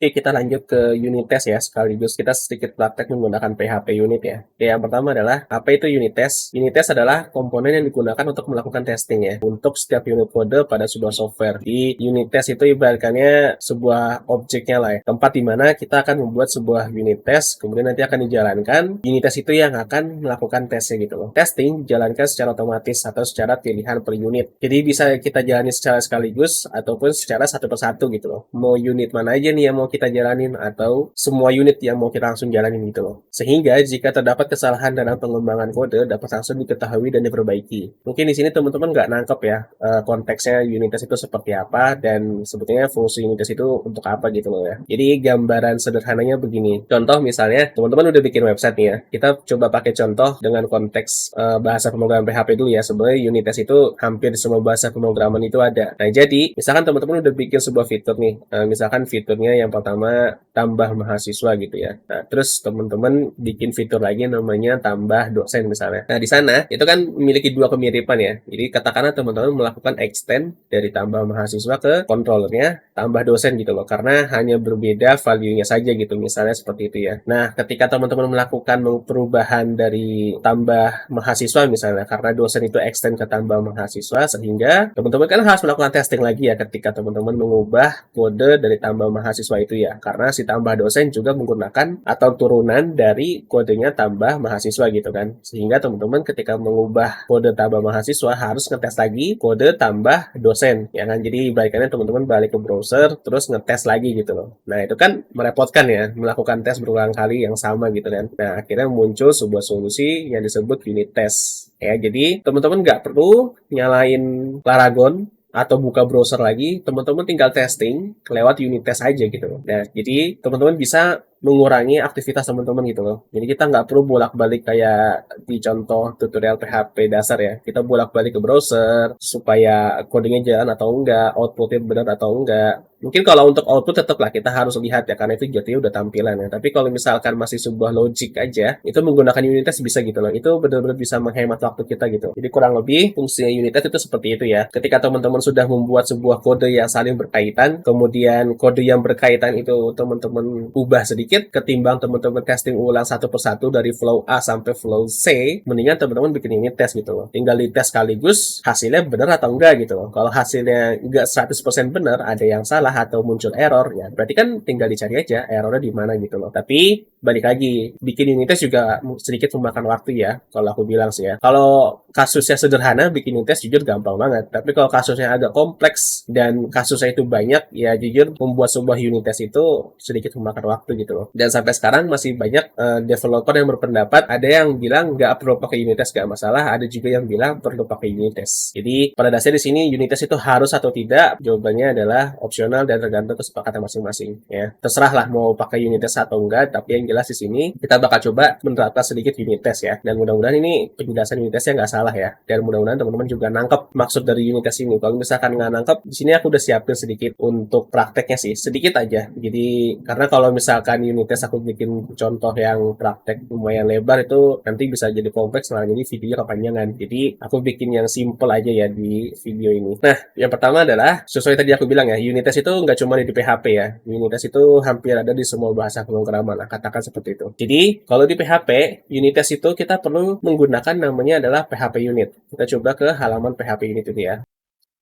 Oke, kita lanjut ke unit test ya, sekaligus kita sedikit praktek menggunakan PHP unit ya. Oke, yang pertama adalah, apa itu unit test? Unit test adalah komponen yang digunakan untuk melakukan testing ya, untuk setiap unit kode pada sebuah software. Di unit test itu ibaratkannya sebuah objeknya lah ya, tempat di mana kita akan membuat sebuah unit test, kemudian nanti akan dijalankan, unit test itu yang akan melakukan tesnya gitu loh. Testing dijalankan secara otomatis atau secara pilihan per unit. Jadi bisa kita jalani secara sekaligus, ataupun secara satu persatu gitu loh. Mau unit mana aja nih yang mau kita jalanin atau semua unit yang mau kita langsung jalanin gitu loh. Sehingga jika terdapat kesalahan dalam pengembangan kode dapat langsung diketahui dan diperbaiki. Mungkin di sini teman-teman nggak nangkep ya konteksnya unit test itu seperti apa dan sebetulnya fungsi unit test itu untuk apa gitu loh ya. Jadi gambaran sederhananya begini. Contoh misalnya teman-teman udah bikin website nih ya. Kita coba pakai contoh dengan konteks bahasa pemrograman PHP dulu ya. Sebenarnya unit test itu hampir semua bahasa pemrograman itu ada. Nah jadi misalkan teman-teman udah bikin sebuah fitur nih. Misalkan fiturnya yang pertama tambah mahasiswa gitu ya. Nah, terus teman-teman bikin fitur lagi namanya tambah dosen misalnya. Nah, di sana itu kan memiliki dua kemiripan ya. Jadi katakanlah teman-teman melakukan extend dari tambah mahasiswa ke controllernya tambah dosen gitu loh. Karena hanya berbeda value-nya saja gitu misalnya seperti itu ya. Nah, ketika teman-teman melakukan perubahan dari tambah mahasiswa misalnya karena dosen itu extend ke tambah mahasiswa sehingga teman-teman kan harus melakukan testing lagi ya ketika teman-teman mengubah kode dari tambah mahasiswa itu ya. Karena si tambah dosen juga menggunakan atau turunan dari kodenya tambah mahasiswa gitu kan. Sehingga teman-teman ketika mengubah kode tambah mahasiswa harus ngetes lagi kode tambah dosen. Ya kan? Jadi ibaratnya teman-teman balik ke browser terus ngetes lagi gitu loh. Nah, itu kan merepotkan ya, melakukan tes berulang kali yang sama gitu kan. Nah, akhirnya muncul sebuah solusi yang disebut unit test. Ya, jadi teman-teman nggak perlu nyalain Laragon atau buka browser lagi, teman-teman tinggal testing lewat unit test aja gitu loh. Nah, jadi teman-teman bisa mengurangi aktivitas teman-teman gitu loh. Jadi kita nggak perlu bolak-balik kayak di contoh tutorial PHP dasar ya. Kita bolak-balik ke browser supaya codingnya jalan atau enggak, outputnya benar atau enggak. Mungkin kalau untuk output tetap lah kita harus lihat ya, karena itu jadinya udah tampilan ya. Tapi kalau misalkan masih sebuah logic aja, itu menggunakan unit test bisa gitu loh. Itu benar-benar bisa menghemat waktu kita gitu. Jadi kurang lebih fungsi unit test itu seperti itu ya. Ketika teman-teman sudah membuat sebuah kode yang saling berkaitan, kemudian kode yang berkaitan itu teman-teman ubah sedikit, ketimbang teman-teman testing ulang satu persatu dari flow A sampai flow C, mendingan teman-teman bikin unit test gitu loh. Tinggal dites sekaligus hasilnya benar atau enggak gitu loh. Kalau hasilnya enggak 100% benar, ada yang salah atau muncul error, ya berarti kan tinggal dicari aja errornya di mana gitu loh. Tapi balik lagi, bikin unit test juga sedikit memakan waktu ya, kalau aku bilang sih ya. Kalau kasusnya sederhana, bikin unit test jujur gampang banget. Tapi kalau kasusnya agak kompleks dan kasusnya itu banyak, ya jujur membuat sebuah unit test itu sedikit memakan waktu gitu loh. Dan sampai sekarang masih banyak developer yang berpendapat, ada yang bilang nggak perlu pakai unit test, nggak masalah. Ada juga yang bilang perlu pakai unit test. Jadi pada dasarnya di sini unit test itu harus atau tidak, jawabannya adalah opsional dan tergantung kesepakatan masing-masing ya. Terserah lah mau pakai unit test atau enggak, tapi yang jelas di sini kita bakal coba menerapkan sedikit unit test ya. Dan mudah-mudahan ini penjelasan unit testnya nggak salah ya. Dan mudah-mudahan teman-teman juga nangkep maksud dari unit test ini. Kalau misalkan nggak nangkep, di sini aku udah siapin sedikit untuk prakteknya sih, sedikit aja. Jadi karena kalau misalkan unit test aku bikin contoh yang praktek lumayan lebar itu nanti bisa jadi kompleks malah jadi videonya kepanjangan. Jadi aku bikin yang simple aja ya di video ini. Nah, yang pertama adalah sesuai tadi aku bilang ya, unit test itu nggak cuma di PHP ya. Unit test itu hampir ada di semua bahasa pemrograman lah, katakan seperti itu. Jadi kalau di PHP, unit test itu kita perlu menggunakan namanya adalah PHP unit. Kita coba ke halaman PHP unit itu ya.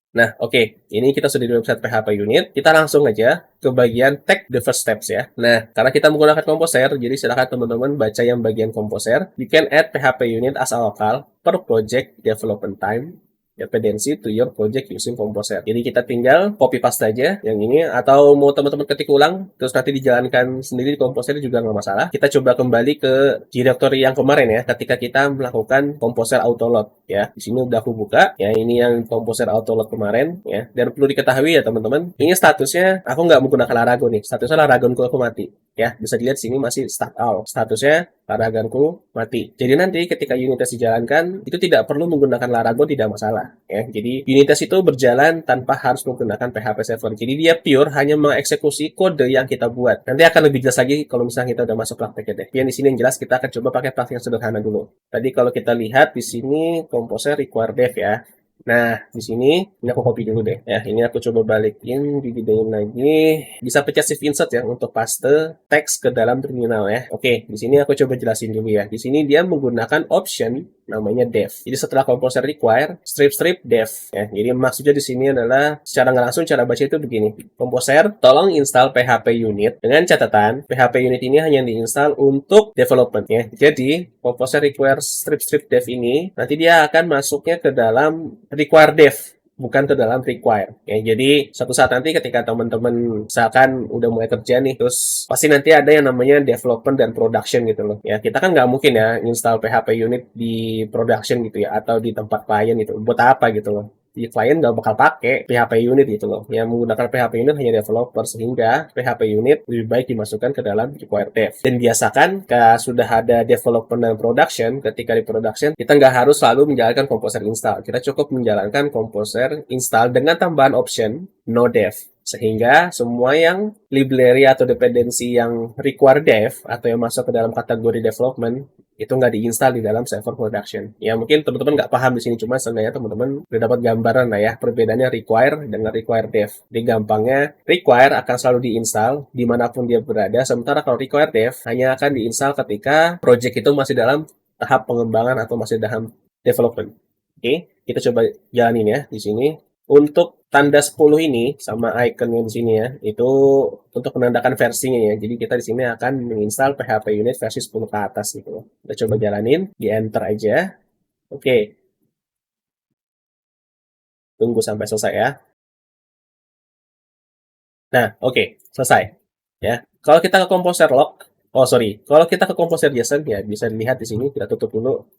Nah, oke. Ini kita sudah di website PHP unit. Kita langsung aja ke bagian take the first steps ya. Nah, karena kita menggunakan Composer, jadi silakan teman-teman baca yang bagian Composer. You can add PHP unit as a local per project development time dependency to your project using Composer. Jadi kita tinggal copy paste aja yang ini, atau mau teman-teman ketik ulang terus nanti dijalankan sendiri di Composer juga nggak masalah. Kita coba kembali ke directory yang kemarin ya, ketika kita melakukan Composer autoload ya. Di sini udah aku buka ya, ini yang Composer autoload kemarin ya. Dan perlu diketahui ya teman-teman, ini statusnya aku nggak menggunakan Laragon nih. Statusnya Laragonku aku mati ya. Bisa dilihat sini masih start out. Statusnya Laragonku mati. Jadi nanti ketika unit test dijalankan itu tidak perlu menggunakan Laragon, tidak masalah ya. Jadi unit test itu berjalan tanpa harus menggunakan PHP server. Jadi dia pure hanya mengeksekusi kode yang kita buat. Nanti akan lebih jelas lagi kalau misalnya kita udah masuk prakteknya deh. Yang di sini yang jelas kita akan coba pakai praktek yang sederhana dulu. Tadi kalau kita lihat di sini Composer require dev ya. Nah, di sini, ini aku copy dulu deh. Ya, ini aku coba balikin, digedein lagi. Bisa pencet shift insert ya untuk paste teks ke dalam terminal ya. Oke, di sini aku coba jelasin dulu ya. Di sini dia menggunakan option namanya dev. Jadi setelah composer require, strip dev ya. Jadi maksudnya di sini adalah secara nggak langsung cara baca itu begini. Composer tolong install PHP unit dengan catatan PHP unit ini hanya diinstal untuk development ya. Jadi composer require strip dev ini nanti dia akan masuknya ke dalam require dev, bukan ke dalam require. Ya, jadi suatu saat nanti ketika teman-teman misalkan udah mulai kerja nih, terus pasti nanti ada yang namanya development dan production gitu loh. Ya, kita kan nggak mungkin ya install PHP unit di production gitu ya, atau di tempat klien gitu. Buat apa gitu loh. Di klien nggak bakal pakai PHP unit gitu loh. Yang menggunakan PHP unit hanya developer, sehingga PHP unit lebih baik dimasukkan ke dalam require dev. Dan biasakan sudah ada development dan production, ketika di production kita nggak harus selalu menjalankan composer install. Kita cukup menjalankan composer install dengan tambahan option no dev. Sehingga semua yang library atau dependensi yang require dev atau yang masuk ke dalam kategori development itu nggak diinstal di dalam server production. Ya mungkin teman-teman nggak paham di sini, cuma sebenarnya teman-teman udah dapat gambaran lah ya perbedaannya require dengan require dev. Jadi gampangnya require akan selalu diinstal dimanapun dia berada, sementara kalau require dev hanya akan diinstal ketika project itu masih dalam tahap pengembangan atau masih dalam development. Oke, kita coba jalanin ya di sini. Untuk tanda 10 ini sama iconnya di sini ya, itu untuk menandakan versinya ya. Jadi kita di sini akan menginstal PHP unit versi 10 ke atas gitu. Kita coba jalanin, di enter aja. Oke, tunggu sampai selesai ya. Nah, oke, selesai. Ya, kalau kita ke Composer log, oh sorry, kalau kita ke Composer JSON ya bisa dilihat di sini. Kita tutup dulu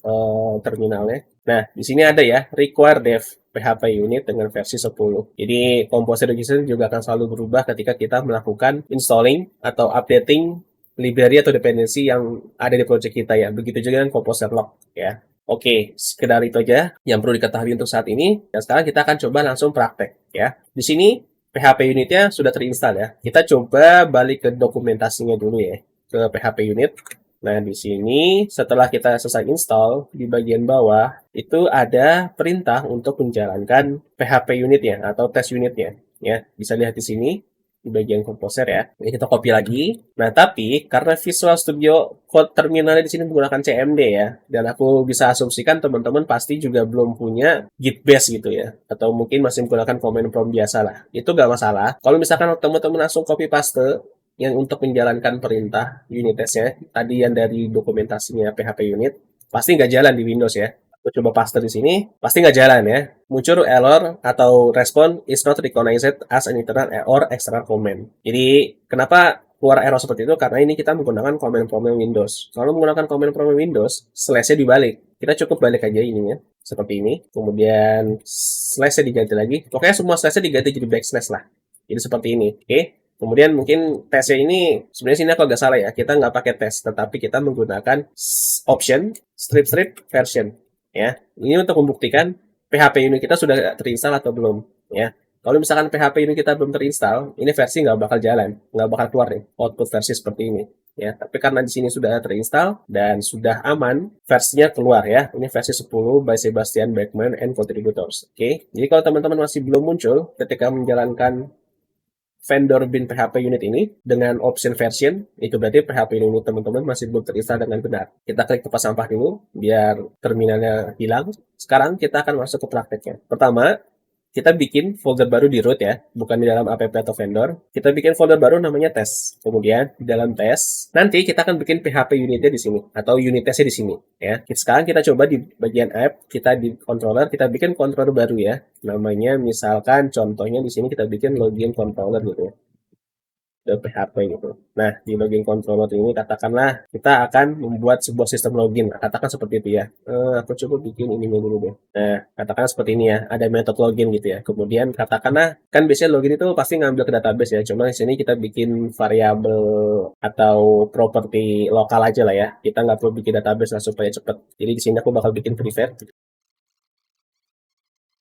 terminalnya. Nah, di sini ada ya require dev PHP unit dengan versi 10. Jadi Composer JSON juga akan selalu berubah ketika kita melakukan installing atau updating library atau dependensi yang ada di project kita ya. Begitu juga dengan Composer log ya. Oke, sekedar itu aja yang perlu diketahui untuk saat ini. Dan sekarang kita akan coba langsung praktek ya. Di sini PHP unitnya sudah terinstall ya. Kita coba balik ke dokumentasinya dulu ya, ke PHP unit. Nah, di sini setelah kita selesai install, di bagian bawah itu ada perintah untuk menjalankan PHP unitnya atau tes unitnya. Ya, bisa lihat di sini di bagian komposer ya. Ini kita copy lagi. Nah, tapi karena Visual Studio Code terminalnya di sini menggunakan CMD ya, dan aku bisa asumsikan teman-teman pasti juga belum punya Git base gitu ya, atau mungkin masih menggunakan command prompt biasa lah. Itu nggak masalah. Kalau misalkan teman-teman langsung copy paste yang untuk menjalankan perintah unit testnya, tadi yang dari dokumentasinya PHP unit, pasti nggak jalan di Windows ya. Aku coba paste di sini, pasti nggak jalan ya. Muncul error atau respon is not recognized as an internal or external command. Jadi kenapa keluar error seperti itu? Karena ini kita menggunakan command prompt Windows. Kalau menggunakan command prompt Windows, slash-nya dibalik. Kita cukup balik aja ininya, seperti ini. Kemudian slash-nya diganti lagi. Pokoknya semua slash-nya diganti jadi backslash lah. Jadi seperti ini. Oke. Kemudian mungkin tesnya ini, sebenarnya sini aku agak salah ya. Kita nggak pakai tes, tetapi kita menggunakan option strip version. Ya, ini untuk membuktikan PHP unit kita sudah terinstall atau belum. Ya, kalau misalkan PHP unit kita belum terinstall, ini versi nggak bakal jalan, nggak bakal keluar nih output versi seperti ini. Ya, tapi karena di sini sudah terinstall dan sudah aman, versinya keluar ya. Ini versi 10 by Sebastian Beckman and Contributors. Oke, jadi kalau teman-teman masih belum muncul ketika menjalankan vendor bin PHP unit ini dengan option version, itu berarti PHP unit teman-teman masih belum terinstall dengan benar. Kita klik tempat sampah dulu biar terminalnya hilang. Sekarang kita akan masuk ke prakteknya. Pertama, kita bikin folder baru di root ya, bukan di dalam app atau vendor. Kita bikin folder baru namanya tes. Kemudian di dalam tes, nanti kita akan bikin PHP unitnya di sini atau unit testnya di sini ya. Sekarang kita coba di bagian app, kita di controller, kita bikin controller baru ya. Namanya misalkan contohnya di sini kita bikin login controller gitu ya. Ke PHP gitu. Nah, di login controller ini katakanlah kita akan membuat sebuah sistem login. Katakan seperti itu ya. Aku coba bikin ini dulu deh. Nah, katakan seperti ini ya. Ada metode login gitu ya. Kemudian katakanlah kan biasanya login itu pasti ngambil ke database ya. Cuma di sini kita bikin variabel atau properti lokal aja lah ya. Kita nggak perlu bikin database lah supaya cepat. Jadi di sini aku bakal bikin private.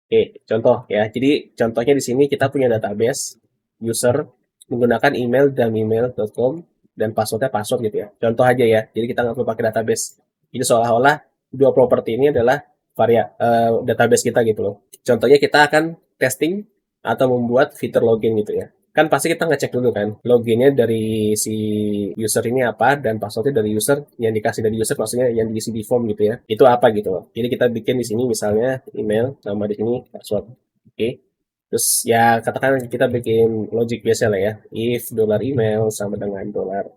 Oke, contoh ya. Jadi contohnya di sini kita punya database user menggunakan email dan email.com dan passwordnya password gitu ya. Contoh aja ya. Jadi kita nggak perlu pakai database. Jadi seolah-olah dua properti ini adalah database kita gitu loh. Contohnya kita akan testing atau membuat fitur login gitu ya. Kan pasti kita ngecek dulu kan loginnya dari si user ini apa dan passwordnya dari user yang dikasih dari user, maksudnya yang diisi di form gitu ya, itu apa gitu loh. Jadi kita bikin di sini misalnya email sama di sini password. Oke. Terus ya katakan kita bikin logic biasa lah ya, if $email sama dengan dollar,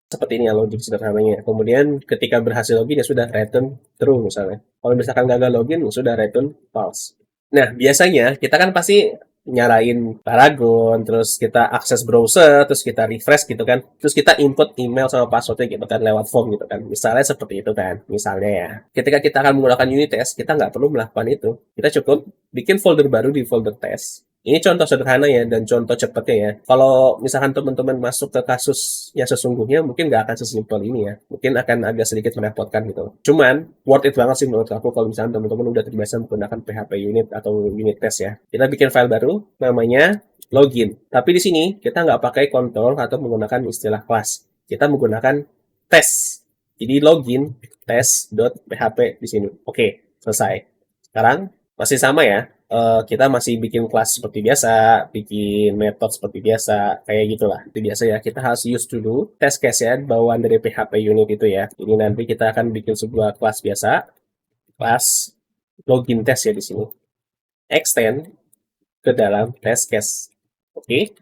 seperti ini ya logik sederhananya. Kemudian ketika berhasil login ya sudah return true misalnya. Kalau misalkan gagal login ya sudah return false. Nah, biasanya kita kan pasti nyarain Paragon, terus kita akses browser, terus kita refresh gitu kan. Terus kita input email sama passwordnya gitu kan lewat form gitu kan. Misalnya seperti itu kan. Misalnya ya. Ketika kita akan menggunakan unit test, kita nggak perlu melakukan itu. Kita cukup bikin folder baru di folder test. Ini contoh sederhana ya, dan contoh cepatnya ya. Kalau misalkan teman-teman masuk ke kasus yang sesungguhnya, mungkin nggak akan sesimpel ini ya. Mungkin akan agak sedikit merepotkan gitu. Cuman, worth it banget sih menurut aku kalau misalkan teman-teman udah terbiasa menggunakan PHP unit atau unit test ya. Kita bikin file baru, namanya login. Tapi di sini, kita nggak pakai control atau menggunakan istilah class. Kita menggunakan test. Jadi login test.php di sini. Oke, selesai. Sekarang masih sama ya, kita masih bikin kelas seperti biasa, bikin metode seperti biasa, kayak gitulah. Itu biasa ya, kita harus use dulu test case ya, bawaan dari PHP unit itu ya. Ini nanti kita akan bikin sebuah kelas biasa, kelas login test ya di sini. Extend ke dalam test case. Oke,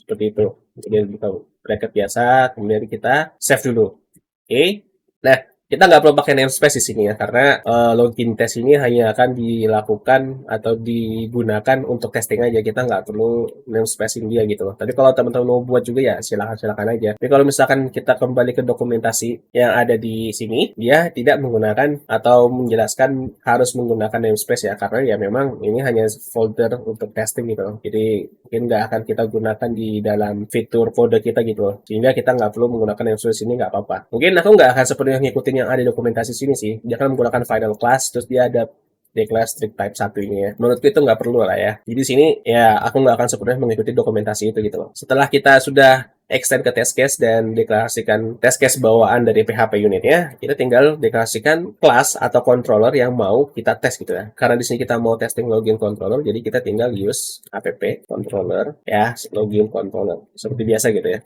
seperti itu. Kemudian buka bracket biasa, kemudian kita save dulu. Oke. Nah, kita nggak perlu pakai namespace di sini ya, karena login test ini hanya akan dilakukan atau digunakan untuk testing aja. Kita nggak perlu namespacing dia gitu loh. Tapi kalau teman-teman mau buat juga ya silakan aja. Tapi kalau misalkan kita kembali ke dokumentasi yang ada di sini, dia tidak menggunakan atau menjelaskan harus menggunakan namespace ya, karena ya memang ini hanya folder untuk testing gitu loh. Jadi mungkin nggak akan kita gunakan di dalam fitur kode kita gitu loh. Sehingga kita nggak perlu menggunakan namespace ini, nggak apa-apa. Mungkin aku nggak akan seperti yang ngikutin yang ada di dokumentasi sini sih. Dia akan menggunakan final class, terus dia ada declare strict type 1 ini ya. Menurutku itu nggak perlu lah ya. Jadi di sini ya aku nggak akan sepenuhnya mengikuti dokumentasi itu gitu loh. Setelah kita sudah extend ke test case dan deklarasikan test case bawaan dari PHP unitnya, kita tinggal deklarasikan class atau controller yang mau kita tes gitu ya. Karena di sini kita mau testing login controller, jadi kita tinggal use app controller ya, login controller seperti biasa gitu ya.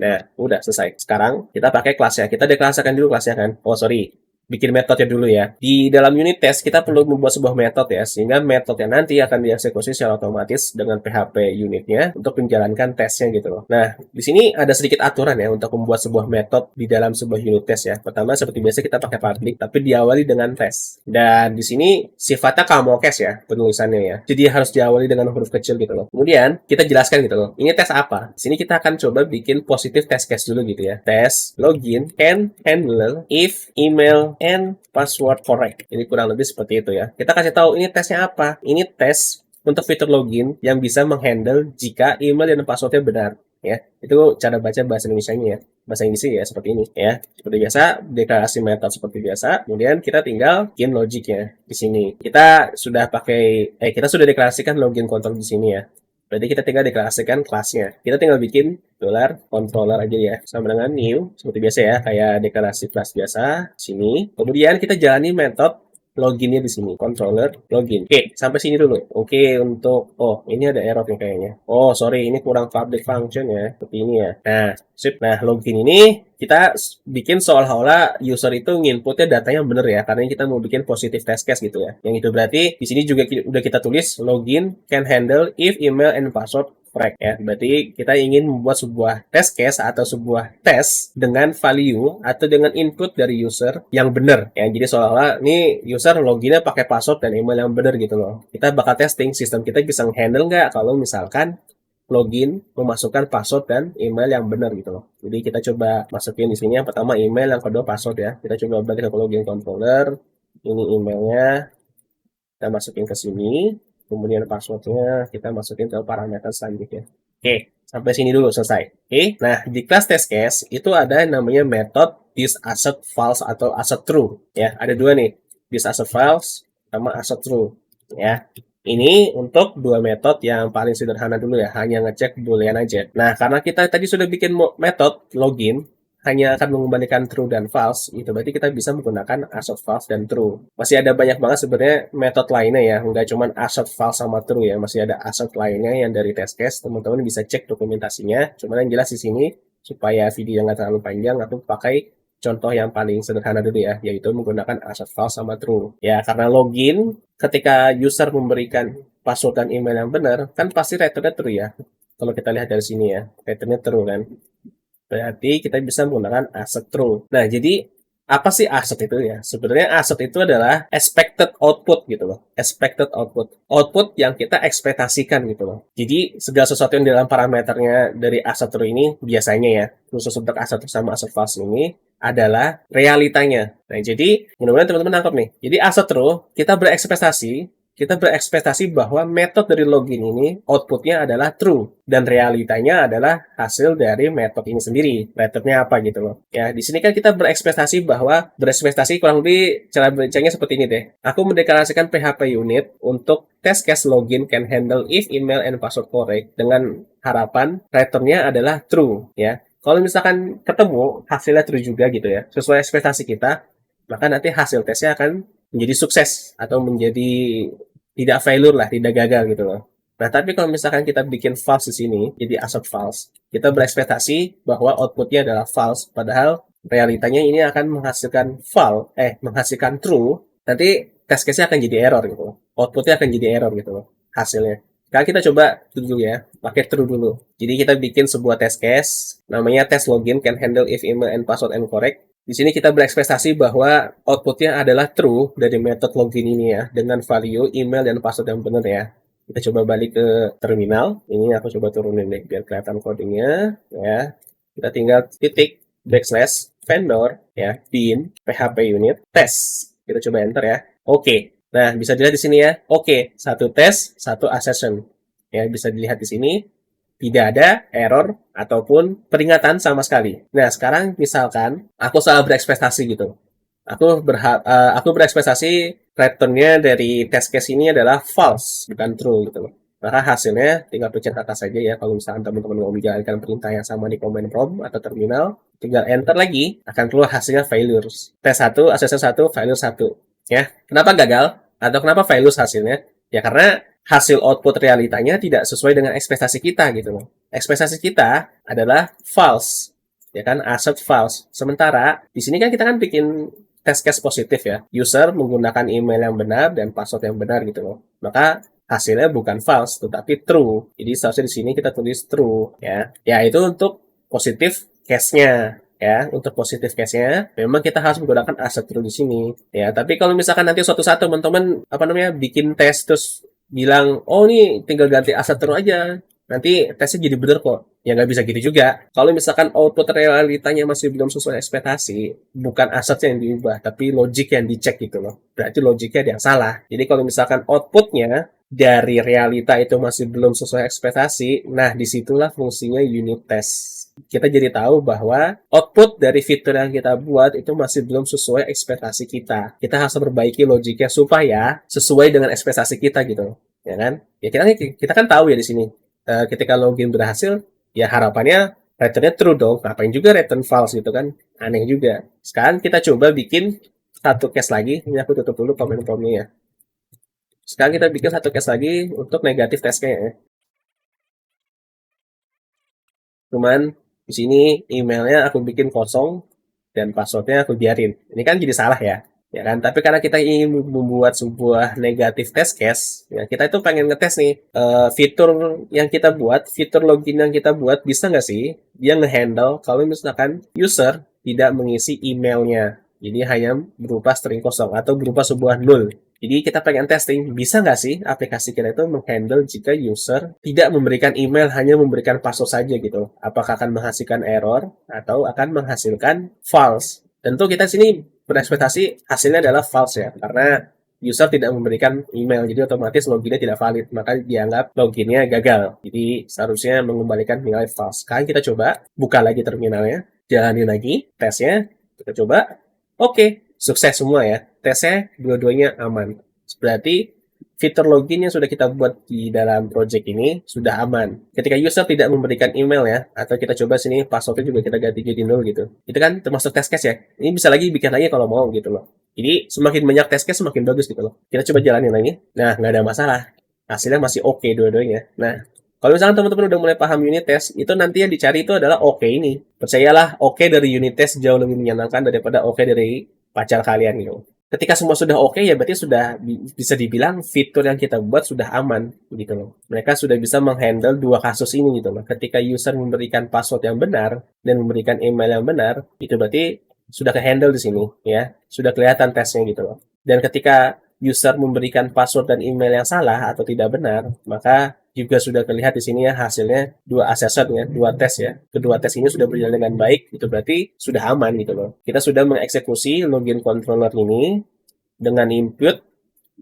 Nah, udah selesai. Sekarang kita pakai kelasnya. Kita deklarasikan dulu kelasnya kan. Oh, sorry. Bikin metodenya dulu ya. Di dalam unit test, kita perlu membuat sebuah metode ya. Sehingga metodenya nanti akan dieksekusi secara otomatis dengan PHP unitnya untuk menjalankan tesnya gitu loh. Nah, di sini ada sedikit aturan ya untuk membuat sebuah metode di dalam sebuah unit test ya. Pertama, seperti biasa kita pakai public, tapi diawali dengan test. Dan di sini sifatnya camel-case ya penulisannya ya. Jadi harus diawali dengan huruf kecil gitu loh. Kemudian, kita jelaskan gitu loh. Ini tes apa? Di sini kita akan coba bikin positive test case dulu gitu ya. Test, login, can handle, if, email, and password correct. Ini kurang lebih seperti itu ya. Kita kasih tahu ini tesnya apa. Ini tes untuk fitur login yang bisa menghandle jika email dan passwordnya benar. Ya, itu cara baca bahasa Indonesia-nya ya. Bahasa Inggrisnya ya seperti ini ya. Seperti biasa, deklarasi metode seperti biasa. Kemudian kita tinggal bikin logiknya di sini. Kita sudah deklarasikan login control di sini ya. Berarti kita tinggal deklarasikan kelasnya. Kita tinggal bikin $controller aja ya. Sama dengan new, seperti biasa ya, kayak deklarasi kelas biasa, sini. Kemudian kita jalani metode loginnya di sini, controller login. Oke, sampai sini dulu. Oke, untuk, ini ada error nih kayaknya. Oh, sorry, ini kurang public function ya, seperti ini ya. Nah, sip. Nah, login ini kita bikin seolah-olah user itu nginputnya datanya bener ya, karena kita mau bikin positive test case gitu ya. Yang itu berarti di sini juga udah kita tulis login can handle if email and password correct ya. Berarti kita ingin membuat sebuah test case atau sebuah tes dengan value atau dengan input dari user yang benar ya. Jadi seolah-olah ini user loginnya pakai password dan email yang benar gitu loh. Kita bakal testing sistem kita bisa handle nggak kalau misalkan login, memasukkan password dan email yang benar gitu loh. Jadi kita coba masukin di sini yang pertama email, yang kedua password ya. Kita coba balik ke login controller. Ini emailnya, kita masukin ke sini. Kemudian passwordnya kita masukin ke parameter selanjutnya. Oke, sampai sini dulu selesai. Oke, nah di kelas test case itu ada yang namanya method this asset false atau asset true ya. Ada dua nih, this asset false sama asset true ya. Ini untuk dua metode yang paling sederhana dulu ya, hanya ngecek boolean aja. Nah, karena kita tadi sudah bikin metode login, hanya akan mengembalikan true dan false, itu berarti kita bisa menggunakan assert false dan true. Masih ada banyak banget sebenarnya metode lainnya ya, nggak cuma assert false sama true ya, masih ada assert lainnya yang dari test case, teman-teman bisa cek dokumentasinya. Cuman yang jelas di sini, supaya video nggak terlalu panjang, aku pakai contoh yang paling sederhana dulu ya, yaitu menggunakan assert false sama true. Ya, karena login, ketika user memberikan password dan email yang benar, kan pasti returnnya true ya. Kalau kita lihat dari sini ya, returnnya true kan. Berarti kita bisa menggunakan asset true. Nah, jadi apa sih asset itu ya? Sebenarnya asset itu adalah expected output gitu loh. Expected output. Output yang kita ekspektasikan gitu loh. Jadi segala sesuatu yang dalam parameternya dari asset true ini biasanya ya, khusus untuk asset true sama asset false ini adalah realitanya. Nah, jadi mudah-mudahan teman-teman nangkep nih. Jadi asset true, kita berekspektasi bahwa metode dari login ini outputnya adalah true dan realitanya adalah hasil dari metode ini sendiri. Metodenya apa gitu loh. Ya, di sini kan kita berekspektasi kurang lebih cara bacanya seperti ini deh. Aku mendeklarasikan PHP unit untuk test case login can handle if email and password correct dengan harapan returnnya adalah true ya. Kalau misalkan ketemu hasilnya true juga gitu ya, sesuai ekspektasi kita, maka nanti hasil tesnya akan menjadi sukses atau menjadi tidak failure lah, tidak gagal gitu loh. Nah, tapi kalau misalkan kita bikin false di sini, jadi assert false, kita berekspektasi bahwa outputnya adalah false, padahal realitanya ini akan menghasilkan true, nanti test case-nya akan jadi error gitu loh. Outputnya akan jadi error gitu loh, hasilnya. Sekarang kita coba dulu ya, pakai true dulu. Jadi kita bikin sebuah test case, namanya test login can handle if email and password incorrect. Di sini kita berekspektasi bahwa outputnya adalah true dari metode login ini ya, dengan value email dan password yang benar ya. Kita coba balik ke terminal. Ini aku coba turunin deh, biar kelihatan codingnya. Ya. Kita tinggal titik, backslash, vendor, ya, bin, php unit, test. Kita coba enter ya. Oke. Nah, bisa dilihat di sini ya. Oke, satu tes, satu accession. Ya, bisa dilihat di sini tidak ada error ataupun peringatan sama sekali. Nah, sekarang misalkan aku salah berekspektasi gitu. Aku berekspektasi returnnya dari test case ini adalah false, bukan true gitu loh. Maka hasilnya tinggal pencet kata saja ya. Kalau misalkan teman-teman mau menjalankan perintah yang sama di command prompt atau terminal, tinggal enter lagi, akan keluar hasilnya failures. Tes 1, accession 1, failure 1. Ya, kenapa gagal? Atau kenapa failures hasilnya? Ya karena hasil output realitanya tidak sesuai dengan ekspektasi kita gitu loh. Ekspektasi kita adalah false, ya kan, assert false. Sementara di sini kan kita kan bikin test case positif ya. User menggunakan email yang benar dan password yang benar gitu loh. Maka hasilnya bukan false tetapi true. Jadi seharusnya di sini kita tulis true ya. Ya itu untuk positif case-nya. Ya, untuk positif case-nya, memang kita harus menggunakan assert true di sini. Ya, tapi kalau misalkan nanti suatu saat teman-teman bikin tes terus bilang, oh nih tinggal ganti assert true aja, nanti tesnya jadi bener kok. Ya nggak bisa gitu juga. Kalau misalkan output realitanya masih belum sesuai ekspektasi, bukan asetnya yang diubah, tapi logik yang dicek gitu loh. Berarti logiknya ada yang salah. Jadi kalau misalkan outputnya dari realita itu masih belum sesuai ekspektasi, nah disitulah fungsinya unit test. Kita jadi tahu bahwa output dari fitur yang kita buat itu masih belum sesuai ekspektasi kita. Kita harus memperbaiki logiknya supaya sesuai dengan ekspektasi kita gitu, ya kan? Ya kita kan tahu ya di sini. Ketika login berhasil, ya harapannya returnnya true dong. Ngapain juga return false gitu kan? Aneh juga. Sekarang kita coba bikin satu case lagi. Ini aku tutup dulu comment prompt-nya ya. Sekarang kita bikin satu case lagi untuk negatif testnya ya. Cuman di sini emailnya aku bikin kosong dan passwordnya aku biarin. Ini kan jadi salah ya. Ya kan, tapi karena kita ingin membuat sebuah negatif test case, ya kita itu pengen ngetes nih fitur yang kita buat, fitur login yang kita buat bisa nggak sih dia ngehandle kalau misalkan user tidak mengisi emailnya, jadi hanya berupa string kosong atau berupa sebuah null. Jadi kita pengen testing, bisa nggak sih aplikasi kita itu menghandle jika user tidak memberikan email, hanya memberikan password saja gitu. Apakah akan menghasilkan error atau akan menghasilkan false? Tentu kita sini berekspektasi hasilnya adalah false ya, karena user tidak memberikan email, jadi otomatis loginnya tidak valid, maka dianggap loginnya gagal. Jadi seharusnya mengembalikan nilai false. Sekarang kita coba buka lagi terminalnya, jalani lagi tesnya, kita coba. Oke, sukses semua ya. Tesnya dua-duanya aman. Berarti fitur login yang sudah kita buat di dalam project ini sudah aman. Ketika user tidak memberikan email ya, atau kita coba sini passwordnya juga kita ganti jadi 0 gitu. Itu kan termasuk test case ya. Ini bisa lagi bikin lagi kalau mau gitu loh. Jadi semakin banyak test case semakin bagus gitu loh. Kita coba jalanin lagi. Nah, nggak ada masalah. Hasilnya masih oke dua-duanya. Nah, kalau misalkan teman-teman udah mulai paham unit test, itu nanti yang dicari itu adalah oke ini. Percayalah, oke dari unit test jauh lebih menyenangkan daripada oke dari pacar kalian gitu. Ketika semua sudah oke ya berarti sudah bisa dibilang fitur yang kita buat sudah aman gitu loh. Mereka sudah bisa menghandle dua kasus ini gitu loh. Ketika user memberikan password yang benar dan memberikan email yang benar, itu berarti sudah ke-handle di sini ya. Sudah kelihatan tesnya gitu loh. Dan ketika user memberikan password dan email yang salah atau tidak benar, maka juga sudah terlihat di sini ya hasilnya dua assessment ya, dua tes ya. Kedua tes ini sudah berjalan dengan baik, itu berarti sudah aman gitu loh. Kita sudah mengeksekusi login controller ini dengan input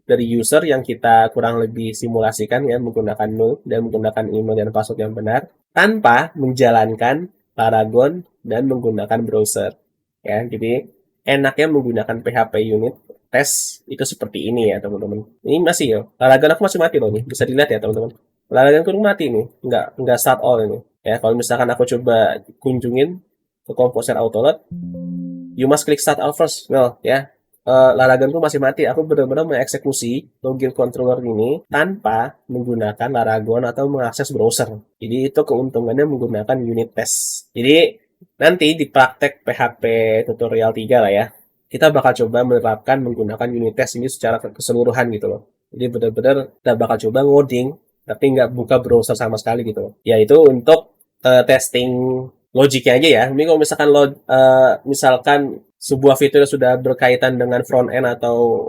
dari user yang kita kurang lebih simulasikan ya menggunakan null dan menggunakan email dan password yang benar tanpa menjalankan Paragon dan menggunakan browser ya. Jadi enaknya menggunakan PHP unit tes itu seperti ini ya teman-teman. Ini masih ya, Paragon aku masih mati loh nih, bisa dilihat ya teman-teman. Paragon aku mati nih, nggak start all ini. Ya kalau misalkan aku coba kunjungin ke Composer Autoload, you must click start all first. No, ya. Laraganku masih mati. Aku benar-benar mengeksekusi login controller ini tanpa menggunakan Laragon atau mengakses browser. Jadi itu keuntungannya menggunakan unit test. Jadi nanti di praktek PHP tutorial 3 lah ya, kita bakal coba menerapkan menggunakan unit test ini secara keseluruhan gitu loh. Jadi benar-benar kita bakal coba ngoding, tapi nggak buka browser sama sekali gitu loh. Yaitu untuk testing logiknya aja ya. Ini kalau misalkan misalkan sebuah fitur sudah berkaitan dengan front end atau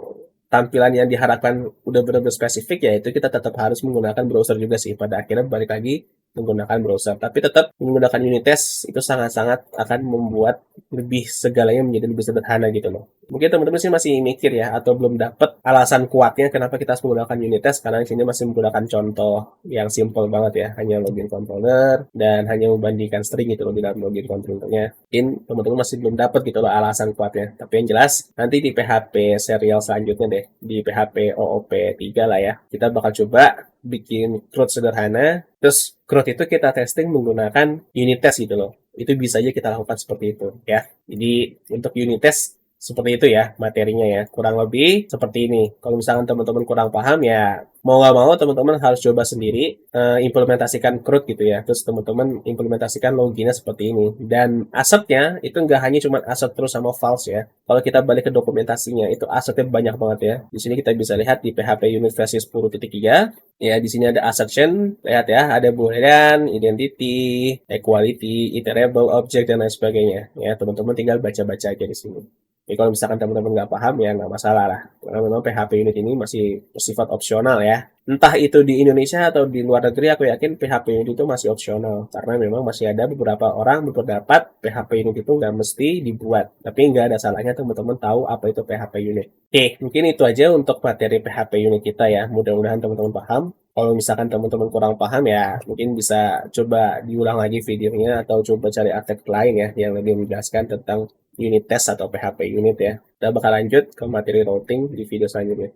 tampilan yang diharapkan udah benar-benar spesifik ya itu kita tetap harus menggunakan browser juga sih. Pada akhirnya balik lagi menggunakan browser. Tapi tetap menggunakan unit test itu sangat-sangat akan membuat lebih segalanya menjadi lebih sederhana gitu loh. Mungkin teman-teman sih masih mikir ya atau belum dapat alasan kuatnya kenapa kita harus menggunakan unit test karena di sini masih menggunakan contoh yang simple banget ya, hanya login controller dan hanya membandingkan string gitu loh di dalam login controllernya. Mungkin teman-teman masih belum dapat gitu loh alasan kuatnya. Tapi yang jelas nanti di PHP serial selanjutnya deh, di PHP OOP 3 lah ya, kita bakal coba bikin CRUD sederhana, terus CRUD itu kita testing menggunakan unit test gitu loh. Itu bisa aja kita lakukan seperti itu ya. Jadi untuk unit test seperti itu ya materinya ya. Kurang lebih seperti ini. Kalau misalkan teman-teman kurang paham ya mau nggak mau teman-teman harus coba sendiri implementasikan CRUD gitu ya. Terus teman-teman implementasikan loginnya seperti ini. Dan asetnya itu nggak hanya cuma aset terus sama files ya. Kalau kita balik ke dokumentasinya itu asetnya banyak banget ya. Di sini kita bisa lihat di PHP unit versi 10.3 ya, di sini ada assertion, lihat ya, ada boolean, identity, equality, iterable, object dan lain sebagainya. Ya, teman-teman tinggal baca-baca aja di sini. Jadi kalau misalkan teman-teman nggak paham ya nggak masalah lah. Karena memang PHP unit ini masih bersifat opsional ya. Entah itu di Indonesia atau di luar negeri, aku yakin PHP unit itu masih opsional. Karena memang masih ada beberapa orang berpendapat PHP unit itu nggak mesti dibuat. Tapi nggak ada salahnya teman-teman tahu apa itu PHP unit. Oke, mungkin itu aja untuk materi PHP unit kita ya. Mudah-mudahan teman-teman paham. Kalau misalkan teman-teman kurang paham ya mungkin bisa coba diulang lagi videonya atau coba cari artikel lain ya yang lebih menjelaskan tentang unit test atau PHP unit ya. Kita bakal lanjut ke materi routing di video selanjutnya.